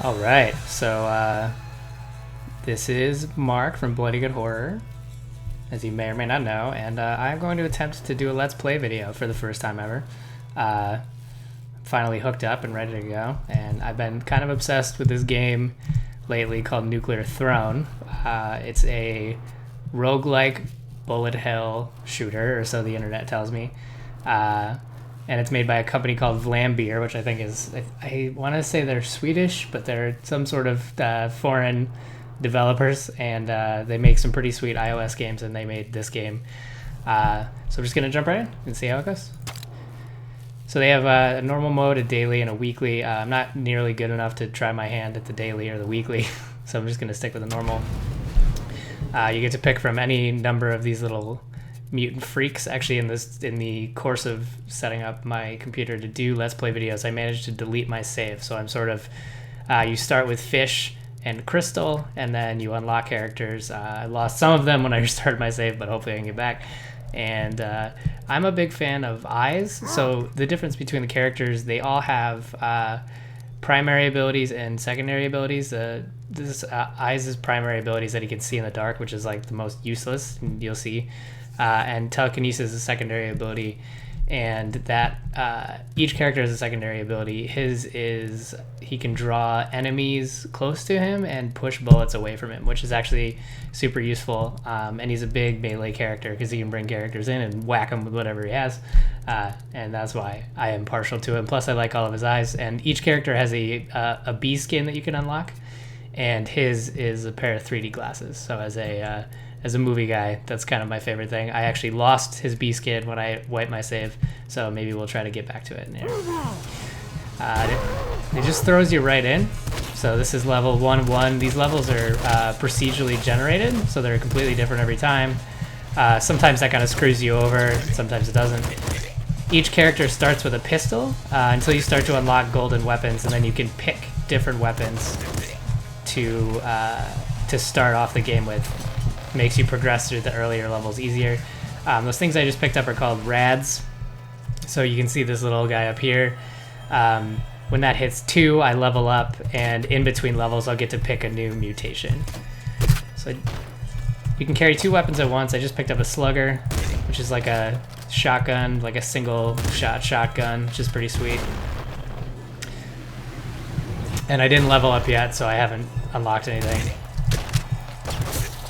Alright, so this is Mark from Bloody Good Horror, as you may or may not know, and I'm going to attempt to do a Let's Play video for the first time ever. Finally hooked up and ready to go, and I've been kind of obsessed with this game lately called Nuclear Throne. It's a roguelike bullet hell shooter, or so the internet tells me. And it's made by a company called Vlambeer, which I think is, I want to say they're Swedish, but they're some sort of foreign developers, and they make some pretty sweet iOS games, and they made this game. So I'm just going to jump right in and see how it goes. So they have a normal mode, a daily, and a weekly. I'm not nearly good enough to try my hand at the daily or the weekly, so I'm just going to stick with the normal. You get to pick from any number of these little mutant freaks. Actually, in the course of setting up my computer to do Let's Play videos, I managed to delete my save. So I'm sort of, you start with Fish and Crystal, and then you unlock characters. I lost some of them when I restarted my save, but hopefully I can get back. And I'm a big fan of Eyes. So the difference between the characters, they all have primary abilities and secondary abilities. Eyes' primary abilities that he can see in the dark, which is like the most useless, and you'll see. And telekinesis is a secondary ability, and that each character has a secondary ability. His is he can draw enemies close to him and push bullets away from him, which is actually super useful. And he's a big melee character because he can bring characters in and whack them with whatever he has, and that's why I am partial to him. Plus, I like all of his eyes. And each character has a bee skin that you can unlock, and his is a pair of 3D glasses. So as a movie guy, that's kind of my favorite thing. I actually lost his B skin when I wiped my save, so maybe we'll try to get back to it in here. It just throws you right in. So this is level 1-1. These levels are procedurally generated, so they're completely different every time. Sometimes that kind of screws you over, sometimes it doesn't. Each character starts with a pistol until you start to unlock golden weapons, and then you can pick different weapons to start off the game with. Makes you progress through the earlier levels easier. Those things I just picked up are called rads. So you can see this little guy up here. When that hits 2, I level up, and in between levels I'll get to pick a new mutation. So you can carry 2 weapons at once. I just picked up a slugger, which is like a shotgun, like a single shot shotgun, which is pretty sweet. And I didn't level up yet, so I haven't unlocked anything.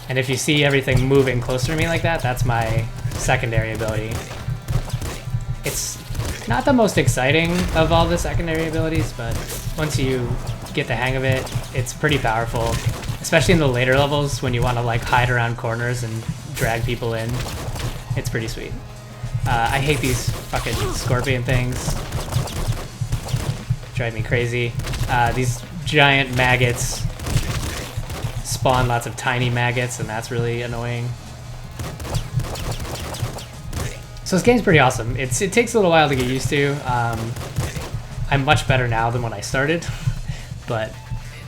And if you see everything moving closer to me like that, that's my secondary ability. It's not the most exciting of all the secondary abilities, but once you get the hang of it, it's pretty powerful. Especially in the later levels when you want to like hide around corners and drag people in. It's pretty sweet. I hate these fucking scorpion things. Drive me crazy. These giant maggots spawn lots of tiny maggots, and that's really annoying. So this game's pretty awesome. It takes a little while to get used to. I'm much better now than when I started, but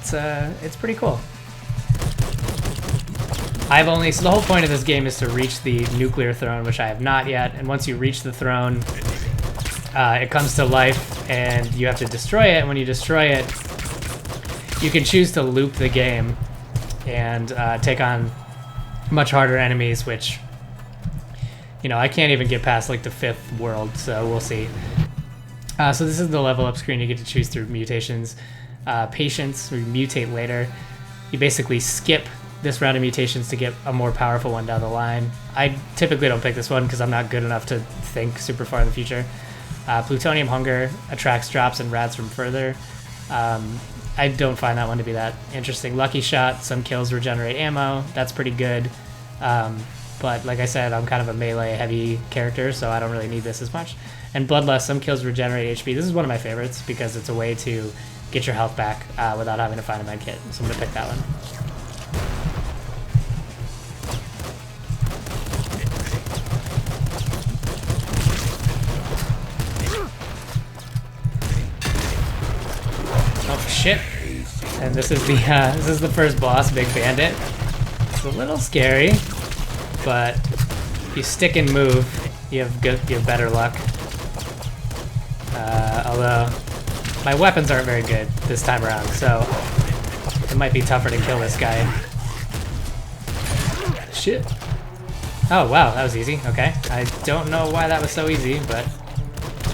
it's pretty cool. So the whole point of this game is to reach the nuclear throne, which I have not yet. And once you reach the throne, it comes to life, and you have to destroy it. And when you destroy it, you can choose to loop the game and take on much harder enemies, which, you know, I can't even get past like the 5th world, so we'll see. So this is the level up screen. You get to choose through mutations. Patience, or you mutate later. You basically skip this round of mutations to get a more powerful one down the line. I typically don't pick this one because I'm not good enough to think super far in the future. Plutonium Hunger attracts drops and rads from further. I don't find that one to be that interesting. Lucky Shot, some kills regenerate ammo. That's pretty good. But like I said, I'm kind of a melee heavy character, so I don't really need this as much. And Bloodlust, some kills regenerate HP. This is one of my favorites because it's a way to get your health back without having to find a med kit. So I'm gonna pick that one. Oh shit! And this is the first boss, Big Bandit. It's a little scary, but if you stick and move, you have better luck. Although My weapons aren't very good this time around, so it might be tougher to kill this guy. Shit. Oh, wow, that was easy. Okay. I don't know why that was so easy, but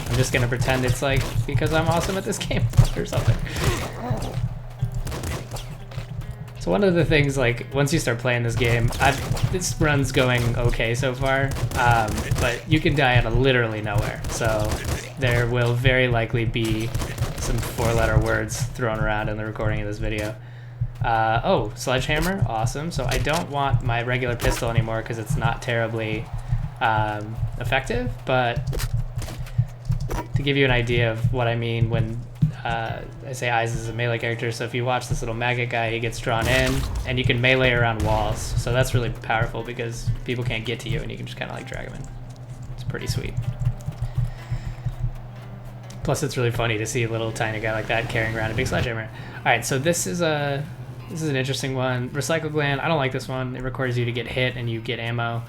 I'm just gonna pretend it's like because I'm awesome at this game or something. So one of the things, like, once you start playing this game, this run's going okay so far, but you can die out of literally nowhere. So there will very likely be some 4-letter words thrown around in the recording of this video. Oh, Sledgehammer, awesome. So I don't want my regular pistol anymore because it's not terribly effective, but to give you an idea of what I mean when I say Eyes is a melee character, so if you watch this little maggot guy, he gets drawn in, and you can melee around walls. So that's really powerful because people can't get to you, and you can just kind of like drag them in. It's pretty sweet. Plus, it's really funny to see a little tiny guy like that carrying around a big sledgehammer. All right, so this is an interesting one. Recycle gland. I don't like this one. It requires you to get hit and you get ammo.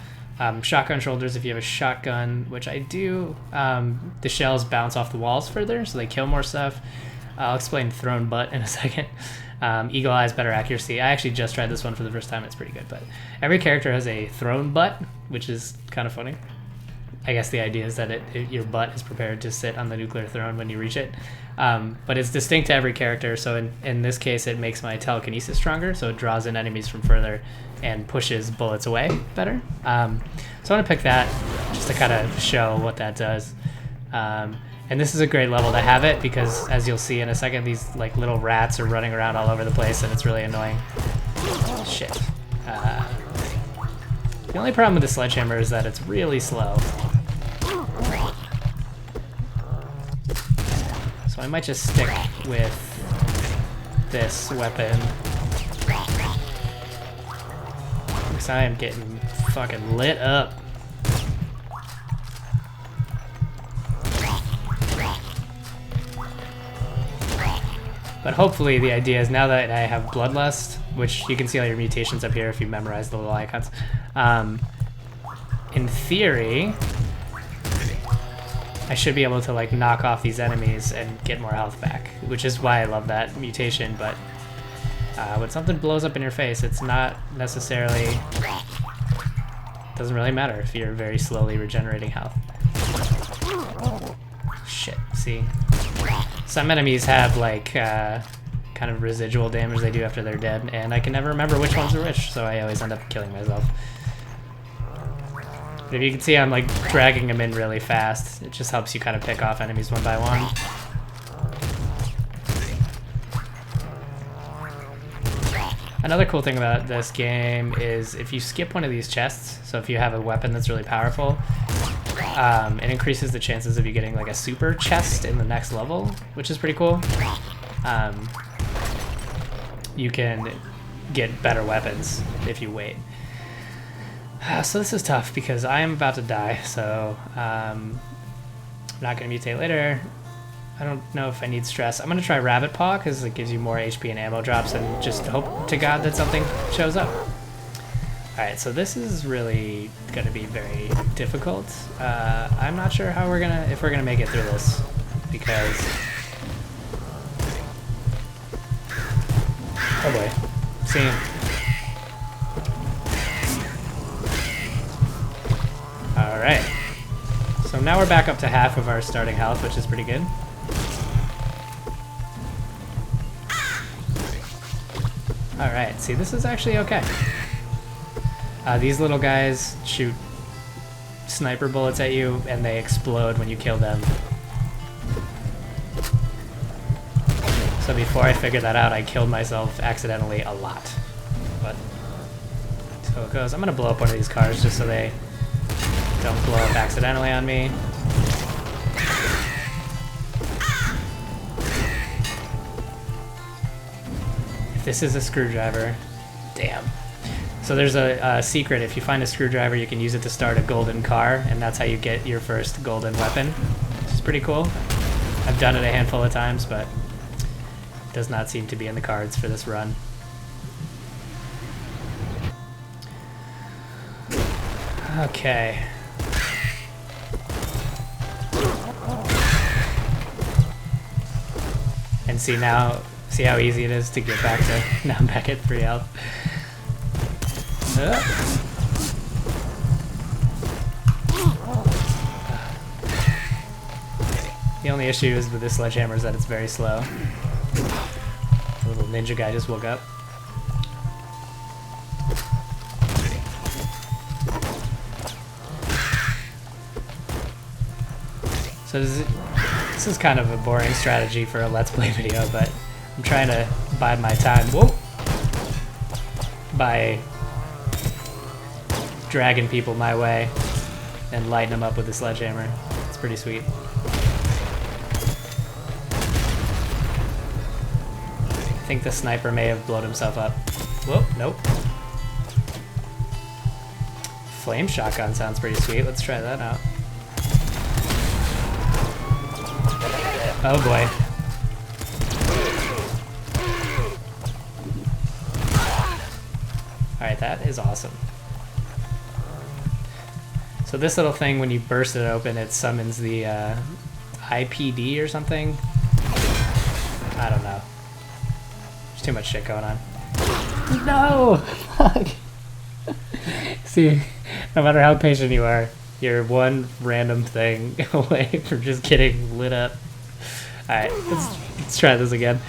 Shotgun shoulders. If you have a shotgun, which I do, the shells bounce off the walls further, so they kill more stuff. I'll explain thrown butt in a second. Eagle eyes, better accuracy. I actually just tried this one for the first time. It's pretty good, but every character has a thrown butt, which is kind of funny. I guess the idea is that your butt is prepared to sit on the nuclear throne when you reach it. But it's distinct to every character, so in this case it makes my telekinesis stronger, so it draws in enemies from further and pushes bullets away better. So I want to pick that just to kind of show what that does. And this is a great level to have it because, as you'll see in a second, these like little rats are running around all over the place and it's really annoying. Shit. The only problem with the sledgehammer is that it's really slow. So I might just stick with this weapon. Because I am getting fucking lit up. But hopefully the idea is now that I have Bloodlust, which you can see all your mutations up here if you memorize the little icons. In theory, I should be able to like knock off these enemies and get more health back, which is why I love that mutation. But when something blows up in your face, it's not necessarily, doesn't really matter if you're very slowly regenerating health. Shit, see? Some enemies have like kind of residual damage they do after they're dead, and I can never remember which ones are which, so I always end up killing myself. But if you can see, I'm like dragging them in really fast. It just helps you kind of pick off enemies one by one. Another cool thing about this game is if you skip one of these chests, so if you have a weapon that's really powerful, it increases the chances of you getting like a super chest in the next level, which is pretty cool. You can get better weapons if you wait. So this is tough because I am about to die, so I'm not going to mutate later. I don't know if I need stress. I'm going to try Rabbit Paw because it gives you more HP and ammo drops, and just hope to God that something shows up. Alright, so this is really going to be very difficult. I'm not sure how if we're gonna make it through this, because... Oh boy. See? Alright. So now we're back up to half of our starting health, which is pretty good. Alright, see, this is actually okay. These little guys shoot sniper bullets at you, and they explode when you kill them. So before I figured that out, I killed myself accidentally a lot. But so it goes. I'm gonna blow up one of these cars just so they don't blow up accidentally on me. If this is a screwdriver, damn. So there's a secret. If you find a screwdriver, you can use it to start a golden car, and that's how you get your first golden weapon, which is pretty cool. I've done it a handful of times, but it does not seem to be in the cards for this run. Okay. And see now, see how easy it is to get back to, now I'm back at 3 health. The only issue is with this sledgehammer is that it's very slow. The little ninja guy just woke up. So this is kind of a boring strategy for a Let's Play video, but I'm trying to bide my time. Whoa! By dragging people my way and lighting them up with the sledgehammer. It's pretty sweet. I think the sniper may have blown himself up. Whoa, nope. Flame shotgun sounds pretty sweet. Let's try that out. Oh boy. Alright, that is awesome. So this little thing, when you burst it open, it summons the IPD or something. I don't know. There's too much shit going on. No! Fuck! See, no matter how patient you are, you're one random thing away from just getting lit up. Alright, let's try this again.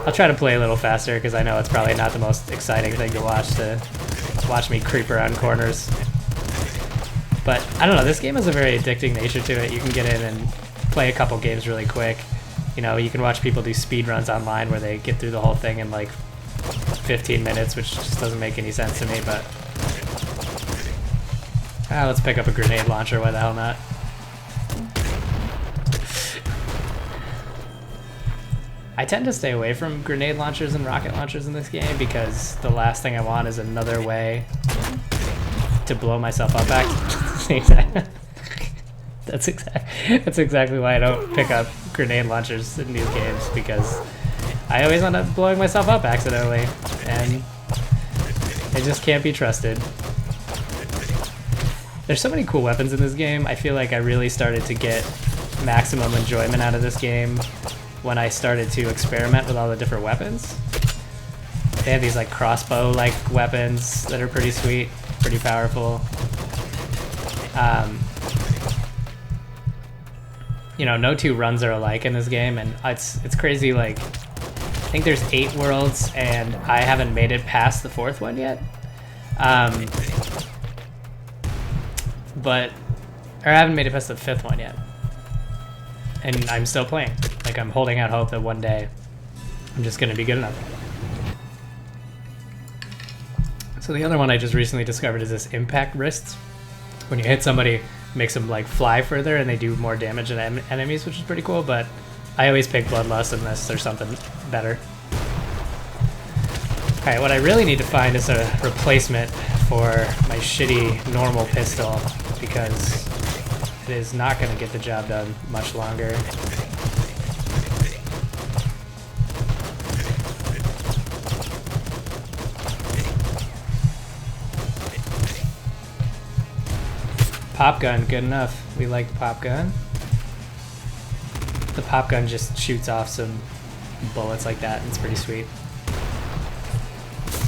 I'll try to play a little faster because I know it's probably not the most exciting thing to watch me creep around corners. But I don't know, this game has a very addicting nature to it. You can get in and play a couple games really quick. You know, you can watch people do speed runs online where they get through the whole thing in like 15 minutes, which just doesn't make any sense to me, but let's pick up a grenade launcher, why the hell not? I tend to stay away from grenade launchers and rocket launchers in this game because the last thing I want is another way to blow myself up back. That's exactly why I don't pick up grenade launchers in these games, because I always end up blowing myself up accidentally, and they just can't be trusted. There's so many cool weapons in this game. I feel like I really started to get maximum enjoyment out of this game when I started to experiment with all the different weapons. They have these like crossbow-like weapons that are pretty sweet, pretty powerful. You know, no two runs are alike in this game, and it's crazy. Like, I think there's 8 worlds, and I haven't made it past the 4th one yet. Or I haven't made it past the 5th one yet. And I'm still playing. Like, I'm holding out hope that one day I'm just gonna be good enough. So the other one I just recently discovered is this impact wrists. When you hit somebody, it makes them like fly further and they do more damage than enemies, which is pretty cool, but I always pick Bloodlust unless there's something better. Alright, what I really need to find is a replacement for my shitty normal pistol, because it is not going to get the job done much longer. Popgun, good enough. We like Popgun. The Popgun just shoots off some bullets like that, and it's pretty sweet.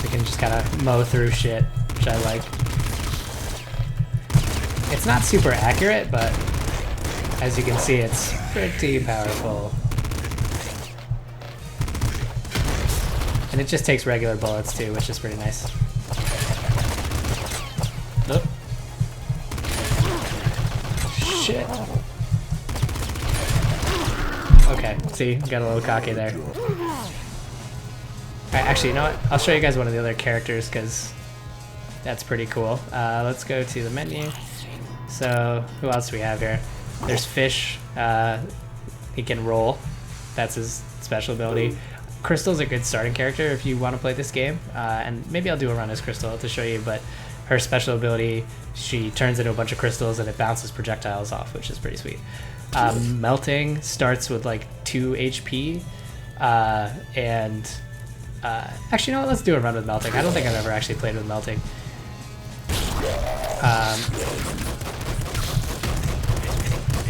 We can just kind of mow through shit, which I like. It's not super accurate, but as you can see, it's pretty powerful. And it just takes regular bullets too, which is pretty nice. Nope. Shit. Okay, see, got a little cocky there. Alright, actually, you know what? I'll show you guys one of the other characters, because that's pretty cool. Let's go to the menu. So, who else do we have here? There's Fish. He can roll. That's his special ability. Crystal's a good starting character if you want to play this game. And maybe I'll do a run as Crystal to show you, but her special ability, she turns into a bunch of crystals and it bounces projectiles off, which is pretty sweet. Melting starts with like 2 HP. Actually, you know what? Let's do a run with Melting. I don't think I've ever actually played with Melting.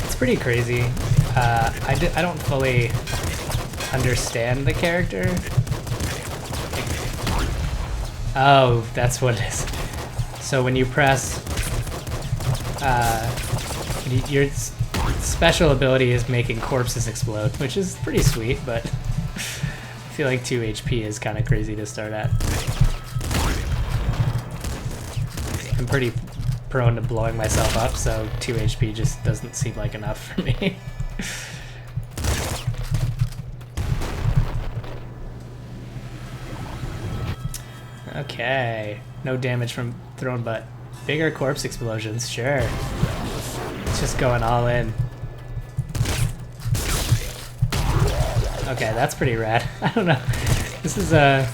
It's pretty crazy. I don't fully understand the character. Oh, that's what it is. So when you press, your special ability is making corpses explode, which is pretty sweet, but I feel like 2 HP is kind of crazy to start at. I'm pretty prone to blowing myself up, so 2 HP just doesn't seem like enough for me. Okay, no damage from thrown, but bigger corpse explosions, sure. It's just going all in. Okay, that's pretty rad. I don't know. This is a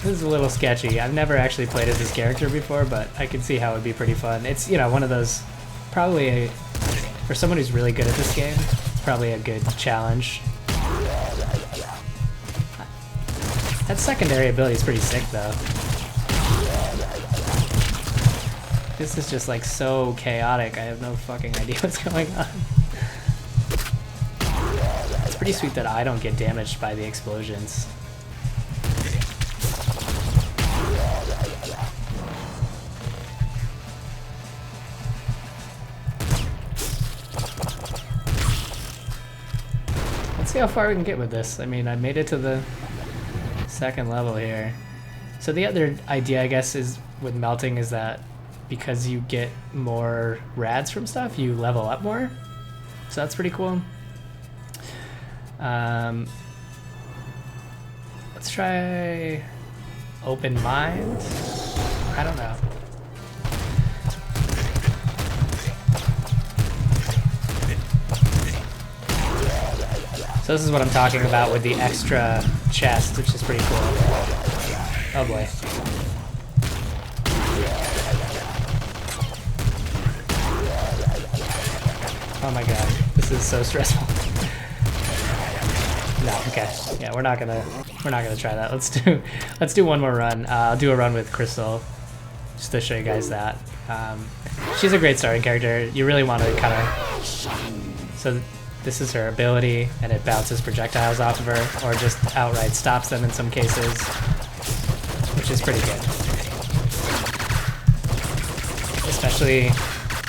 little sketchy. I've never actually played as this character before, but I can see how it would be pretty fun. It's, you know, one of those, probably for someone who's really good at this game, probably a good challenge. That secondary ability is pretty sick, though. This is just like so chaotic. I have no fucking idea what's going on. It's pretty sweet that I don't get damaged by the explosions. Let's see how far we can get with this. I mean, I made it to the second level here. So the other idea, I guess, is with melting is that because you get more rads from stuff, you level up more. So that's pretty cool. Let's try open mind. I don't know. So this is what I'm talking about with the extra chest, which is pretty cool. Oh boy. Oh my god, this is so stressful. No, okay. Yeah, we're not gonna try that. Let's do one more run. I'll do a run with Crystal, just to show you guys that. She's a great starting character. You really want to kind of. So this is her ability, and it bounces projectiles off of her, or just outright stops them in some cases, which is pretty good. Especially,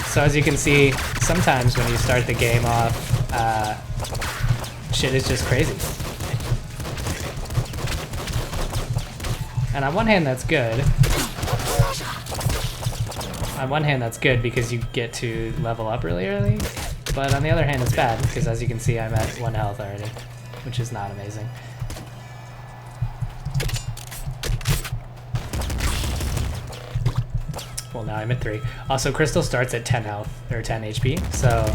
so as you can see, sometimes when you start the game off, shit is just crazy. And on one hand, that's good. On one hand, that's good because you get to level up really early. But on the other hand, it's bad, because as you can see, I'm at 1 health already, which is not amazing. Well, now I'm at 3. Also, Crystal starts at 10 health, or 10 HP, so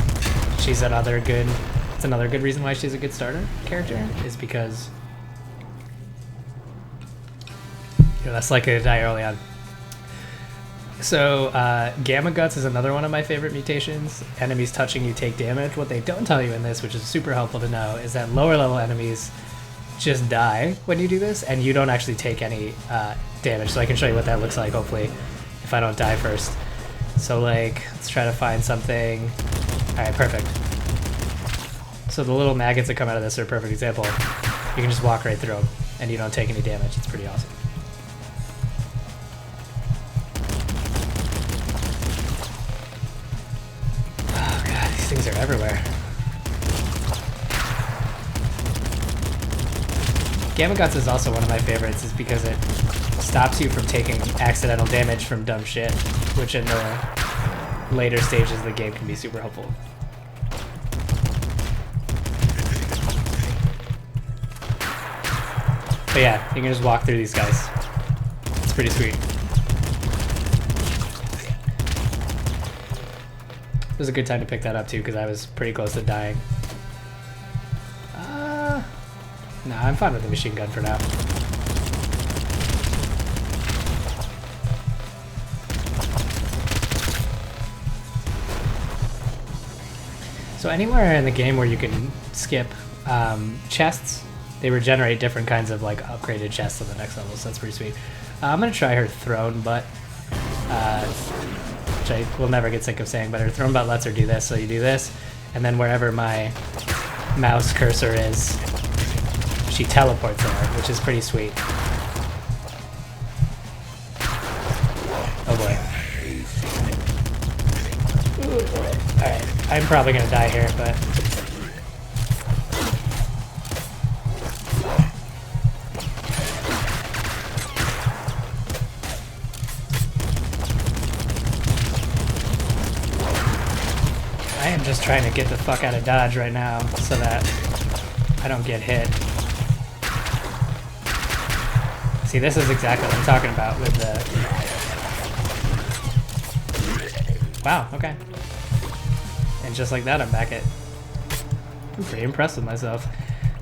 she's another good, it's another good reason why she's a good starter character, is because, you know, that's like a die early on. So, Gamma Guts is another one of my favorite mutations. Enemies touching you take damage. What they don't tell you in this, which is super helpful to know, is that lower level enemies just die when you do this, and you don't actually take any damage. So I can show you what that looks like, hopefully, if I don't die first. So, like, let's try to find something. Alright, perfect. So the little maggots that come out of this are a perfect example. You can just walk right through them, and you don't take any damage. It's pretty awesome. Things are everywhere. Gamma Guts is also one of my favorites, is because it stops you from taking accidental damage from dumb shit, which in the later stages of the game can be super helpful. But yeah, you can just walk through these guys. It's pretty sweet. It was a good time to pick that up too, because I was pretty close to dying. Nah, I'm fine with the machine gun for now. So anywhere in the game where you can skip chests, they regenerate different kinds of like upgraded chests on the next level, so that's pretty sweet. I'm gonna try her throne butt. Which I will never get sick of saying, but her throne butt lets her do this, so you do this, and then wherever my mouse cursor is, she teleports there, which is pretty sweet. Oh boy. Alright, I'm probably gonna die here, but... I am just trying to get the fuck out of dodge right now so that I don't get hit. See, this is exactly what I'm talking about with the... Wow, okay. And just like that, I'm back at... I'm pretty impressed with myself.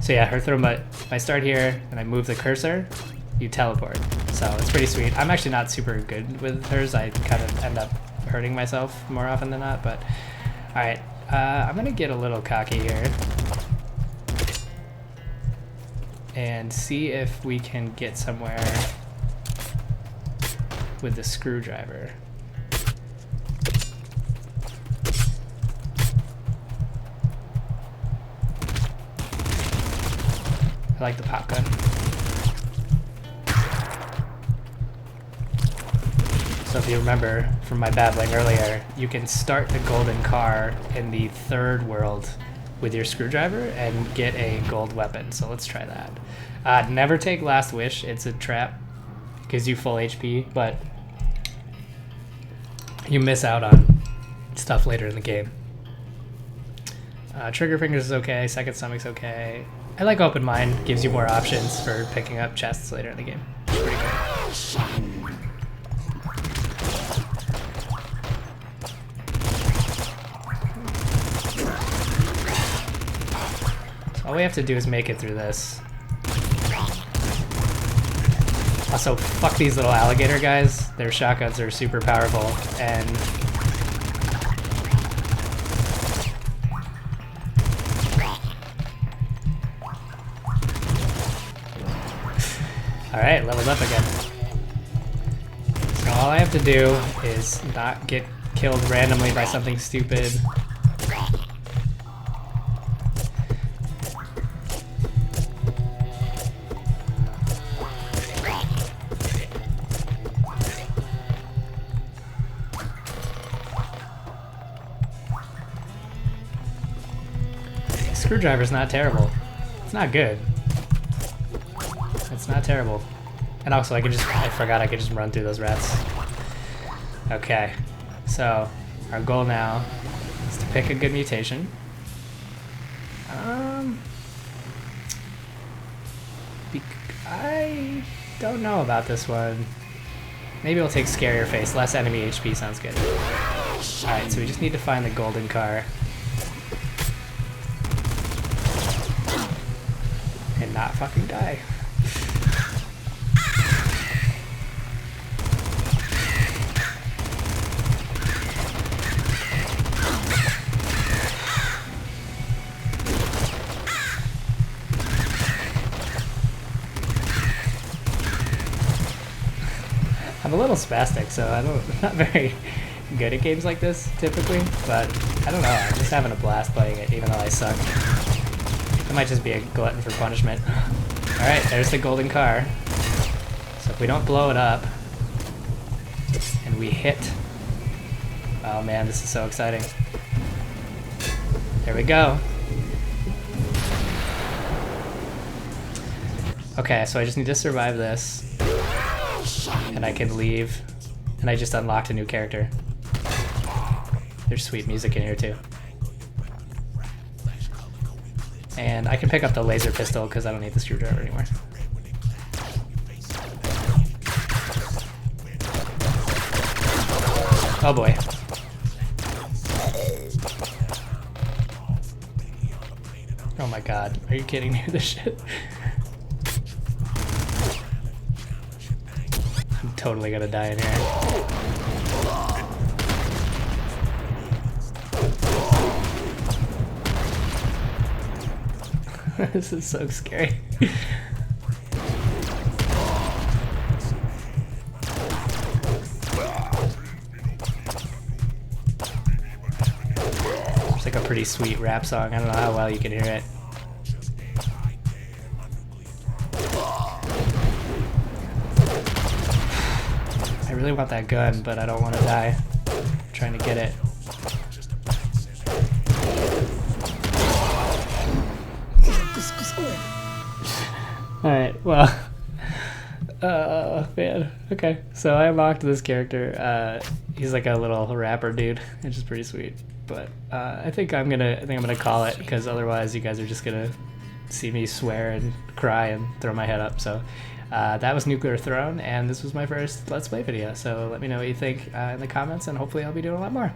So yeah, her throw, but if I start here and I move the cursor, you teleport. So it's pretty sweet. I'm actually not super good with hers. I kind of end up hurting myself more often than not, but... Alright, I'm gonna get a little cocky here. And see if we can get somewhere with the screwdriver. I like the popgun. So if you remember from my babbling earlier, you can start the golden car in the third world with your screwdriver and get a gold weapon. So let's try that. Never take last wish. It's a trap. Gives you full HP, but you miss out on stuff later in the game. Trigger fingers is okay. Second stomach's okay. I like open mind. Gives you more options for picking up chests later in the game. It's pretty good. All we have to do is make it through this. Also, fuck these little alligator guys. Their shotguns are super powerful, and... Alright, leveled up again. So all I have to do is not get killed randomly by something stupid. Screwdriver's not terrible. It's not good. It's not terrible. And also I forgot I could just run through those rats. Okay. So, our goal now is to pick a good mutation. I don't know about this one. Maybe we'll take Scarier Face. Less enemy HP sounds good. Alright, so we just need to find the golden car. And not fucking die. I'm a little spastic, so I'm not very good at games like this typically, but I don't know, I'm just having a blast playing it even though I suck. I might just be a glutton for punishment. Alright, there's the golden car. So if we don't blow it up, and we hit... Oh man, this is so exciting. There we go. Okay, so I just need to survive this. And I can leave. And I just unlocked a new character. There's sweet music in here too. And I can pick up the laser pistol because I don't need the screwdriver anymore. Oh boy. Oh my god, are you kidding me with this shit? I'm totally gonna die in here. This is so scary. It's like a pretty sweet rap song. I don't know how well you can hear it. I really want that gun, but I don't want to die trying to get it. Alright, well, man, okay, so I unlocked this character. He's like a little rapper dude, which is pretty sweet, but I think I'm gonna call it, because otherwise you guys are just gonna see me swear and cry and throw my head up. So that was Nuclear Throne, and this was my first Let's Play video, so let me know what you think in the comments, and hopefully I'll be doing a lot more.